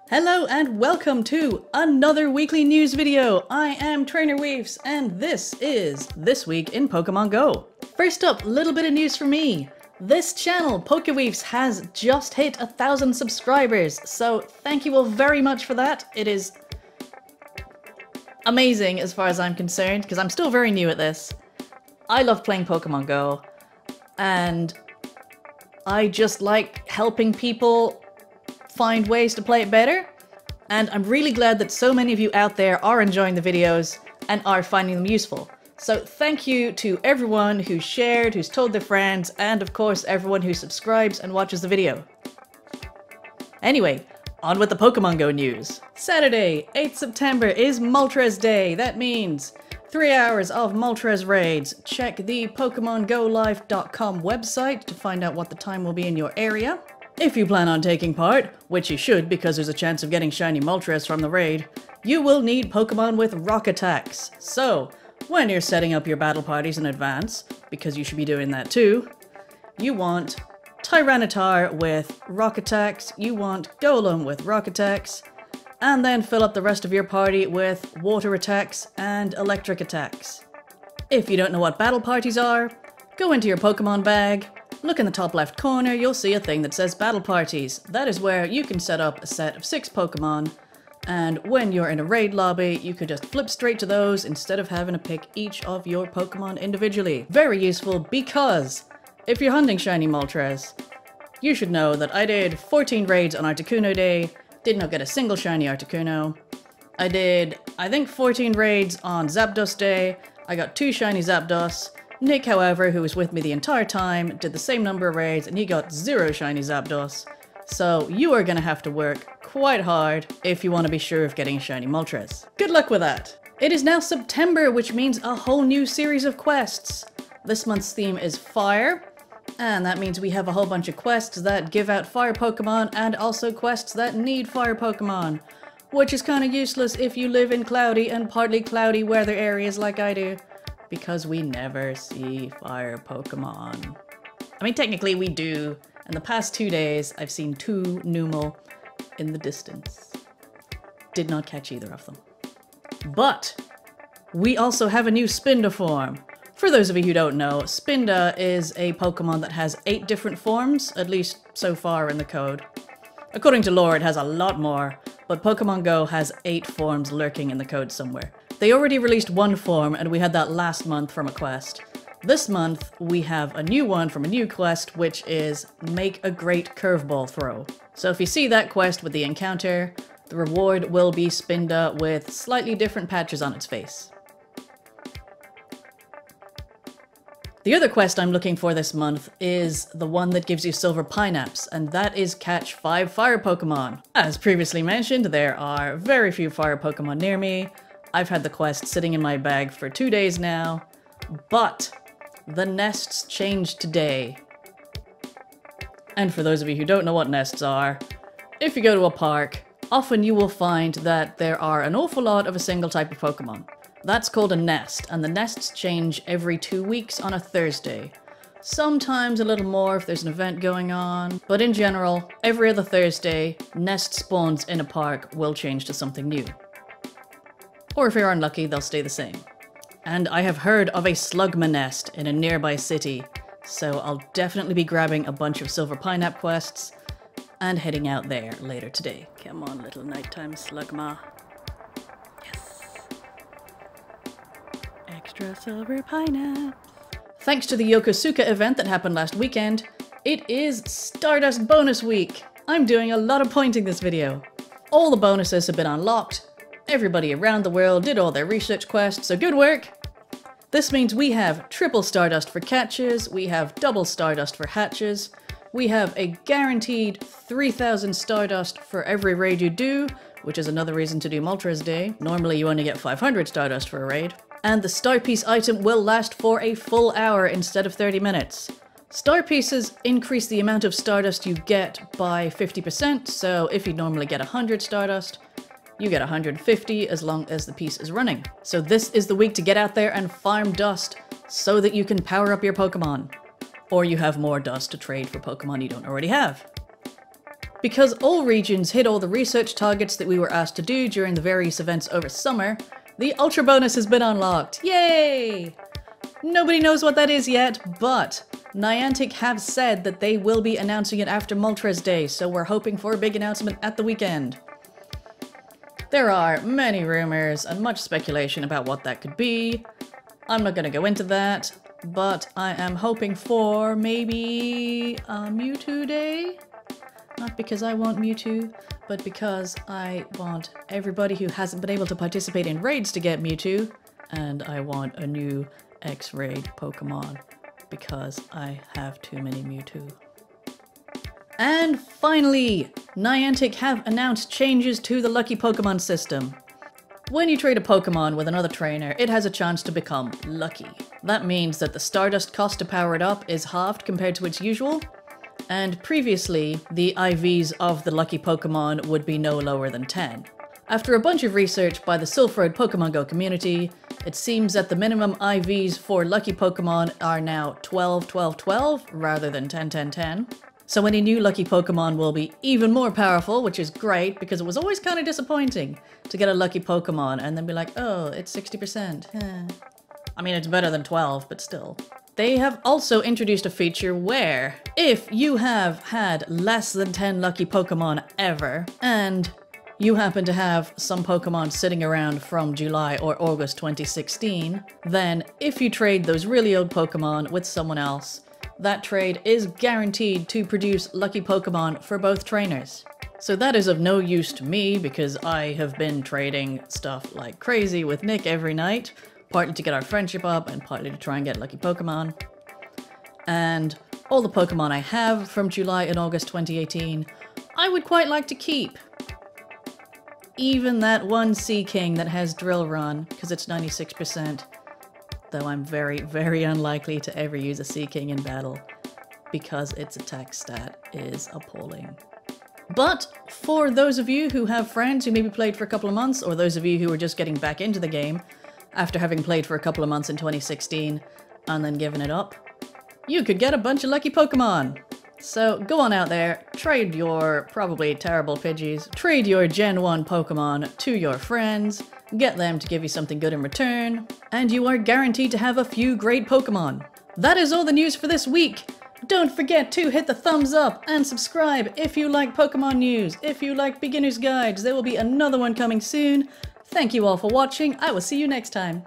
Hello and welcome to another weekly news video. I am Trainer Weaves and this is This Week in Pokemon Go. First up, little bit of news for me. This channel, PokeWeaves, has just hit 1,000 subscribers, so thank you all very much for that. It is amazing as far as I'm concerned, because I'm still very new at this. I love playing Pokemon Go, and I just like helping people find ways to play it better, and I'm really glad that so many of you out there are enjoying the videos and are finding them useful. So thank you to everyone who's shared, who's told their friends, and of course everyone who subscribes and watches the video. Anyway, on with the Pokemon Go news. Saturday, 8th September is Moltres Day. That means 3 hours of Moltres raids. Check the PokemonGoLive.com website to find out what the time will be in your area. If you plan on taking part, which you should because there's a chance of getting shiny Moltres from the raid, you will need Pokemon with rock attacks. So, when you're setting up your battle parties in advance, because you should be doing that too, you want Tyranitar with rock attacks, you want Golem with rock attacks, and then fill up the rest of your party with water attacks and electric attacks. If you don't know what battle parties are, go into your Pokemon bag. Look in the top left corner, you'll see a thing that says Battle Parties. That is where you can set up a set of 6 Pokemon, and when you're in a raid lobby, you can just flip straight to those instead of having to pick each of your Pokemon individually. Very useful because if you're hunting shiny Moltres, you should know that I did 14 raids on Articuno Day, did not get a single shiny Articuno. I did, I think, 14 raids on Zapdos Day, I got 2 shiny Zapdos. Nick, however, who was with me the entire time, did the same number of raids and he got 0 shiny Zapdos. So you are gonna have to work quite hard if you want to be sure of getting a shiny Moltres. Good luck with that! It is now September, which means a whole new series of quests. This month's theme is Fire, and that means we have a whole bunch of quests that give out fire Pokemon and also quests that need fire Pokemon, which is kind of useless if you live in cloudy and partly cloudy weather areas like I do, because we never see fire Pokemon. I mean, technically we do. In the past 2 days, I've seen 2 Numel in the distance. Did not catch either of them. But we also have a new Spinda form. For those of you who don't know, Spinda is a Pokemon that has 8 different forms, at least so far in the code. According to lore, it has a lot more, but Pokemon Go has 8 forms lurking in the code somewhere. They already released 1 form, and we had that last month from a quest. This month, we have a new one from a new quest, which is Make a Great Curveball Throw. So if you see that quest with the encounter, the reward will be Spinda with slightly different patches on its face. The other quest I'm looking for this month is the one that gives you silver pinaps, and that is catch 5 fire Pokemon. As previously mentioned, there are very few fire Pokemon near me. I've had the quest sitting in my bag for 2 days now, but the nests changed today. And for those of you who don't know what nests are, if you go to a park, often you will find that there are an awful lot of a single type of Pokemon. That's called a nest, and the nests change every 2 weeks on a Thursday. Sometimes a little more if there's an event going on, but in general, every other Thursday, nest spawns in a park will change to something new. Or if you're unlucky, they'll stay the same. And I have heard of a Slugma nest in a nearby city, so I'll definitely be grabbing a bunch of silver Pinap quests and heading out there later today. Come on, little nighttime Slugma. Yes. Extra silver Pinaps. Thanks to the Yokosuka event that happened last weekend, it is Stardust Bonus Week. I'm doing a lot of pointing this video. All the bonuses have been unlocked. Everybody around the world did all their research quests, so good work! This means we have triple Stardust for catches, we have double Stardust for hatches, we have a guaranteed 3,000 Stardust for every raid you do, which is another reason to do Moltres Day. Normally you only get 500 Stardust for a raid. And the Star Piece item will last for a full hour instead of 30 minutes. Star Pieces increase the amount of Stardust you get by 50%, so if you normally get 100 Stardust, you get 150 as long as the piece is running. So this is the week to get out there and farm dust so that you can power up your Pokemon. Or you have more dust to trade for Pokemon you don't already have. Because all regions hit all the research targets that we were asked to do during the various events over summer, the Ultra bonus has been unlocked. Yay! Nobody knows what that is yet, but Niantic have said that they will be announcing it after Moltres Day, so we're hoping for a big announcement at the weekend. There are many rumors and much speculation about what that could be. I'm not going to go into that, but I am hoping for maybe a Mewtwo Day? Not because I want Mewtwo, but because I want everybody who hasn't been able to participate in raids to get Mewtwo, and I want a new X-Raid Pokemon, because I have too many Mewtwo. And finally, Niantic have announced changes to the Lucky Pokemon system. When you trade a Pokemon with another trainer, it has a chance to become lucky. That means that the Stardust cost to power it up is halved compared to its usual, and previously, the IVs of the Lucky Pokemon would be no lower than 10. After a bunch of research by the Sulfuroid Pokemon Go community, it seems that the minimum IVs for Lucky Pokemon are now 12, 12, 12 rather than 10, 10, 10. So any new Lucky Pokemon will be even more powerful, which is great because it was always kind of disappointing to get a Lucky Pokemon and then be like, oh, it's 60%. I mean, it's better than 12, but still. They have also introduced a feature where if you have had less than 10 Lucky Pokemon ever, and you happen to have some Pokemon sitting around from July or August 2016, then if you trade those really old Pokemon with someone else, that trade is guaranteed to produce Lucky Pokemon for both trainers. So that is of no use to me because I have been trading stuff like crazy with Nick every night, partly to get our friendship up and partly to try and get Lucky Pokemon. And all the Pokemon I have from July and August 2018, I would quite like to keep. Even that one Sea King that has Drill Run, because it's 96%, though I'm very, very unlikely to ever use a Sea King in battle, because its attack stat is appalling. But for those of you who have friends who maybe played for a couple of months, or those of you who are just getting back into the game after having played for a couple of months in 2016 and then given it up, you could get a bunch of Lucky Pokemon! So go on out there, trade your probably terrible Pidgeys, trade your Gen 1 Pokemon to your friends, get them to give you something good in return, and you are guaranteed to have a few great Pokemon. That is all the news for this week! Don't forget to hit the thumbs up and subscribe if you like Pokemon news, if you like beginner's guides. There will be another one coming soon. Thank you all for watching. I will see you next time.